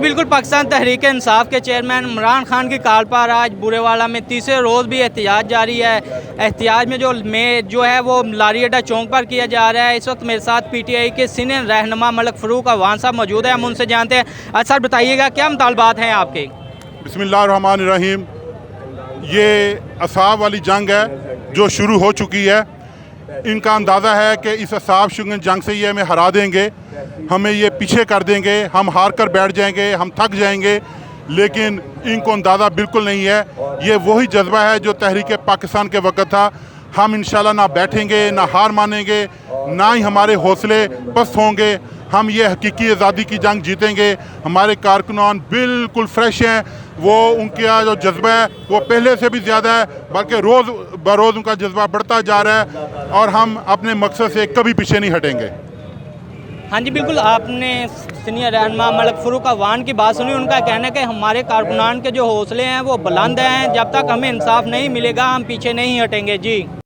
जी बिल्कुल, पाकिस्तान तहरीक इंसाफ के चेयरमैन इमरान खान की कॉल पर आज बुरेवाला में तीसरे रोज़ भी एहतिजाज जारी है। एहतिजाज में जो है वो लारी अड्डा चौक पर किया जा रहा है। इस वक्त मेरे साथ पीटीआई के सीनियर रहनुमा मलिक फ़ारूक अवान साहब मौजूद हैं, हम उनसे जानते हैं। सर बताइएगा क्या मुतालबात हैं आपके? बिस्मिल्लाहिर्रहमानिर्रहीम। ये असाब वाली जंग है जो शुरू हो चुकी है। इनका अंदाज़ा है कि इस असाब शुगन जंग से ये हमें हरा देंगे, हमें ये पीछे कर देंगे, हम हार कर बैठ जाएंगे, हम थक जाएंगे। लेकिन इनको अंदाज़ा बिल्कुल नहीं है। ये वही जज्बा है जो तहरीक पाकिस्तान के वक्त था। हम इंशाल्लाह ना बैठेंगे, ना हार मानेंगे, ना ही हमारे हौसले पस्त होंगे। हम ये हकीकी आज़ादी की जंग जीतेंगे। हमारे कारकुनान बिल्कुल फ्रेश हैं, वो उनका जो जज्बा है वो पहले से भी ज़्यादा है, बल्कि रोज़ बरोज़ उनका जज्बा बढ़ता जा रहा है और हम अपने मकसद से कभी पीछे नहीं हटेंगे। हाँ जी बिल्कुल, आपने सीनियर रहनुमा मलिक फ़ारूक अवान की बात सुनी। उनका कहना है कि हमारे कारकुनान के जो हौसले हैं वो बुलंद हैं, जब तक हमें इंसाफ नहीं मिलेगा हम पीछे नहीं हटेंगे। जी।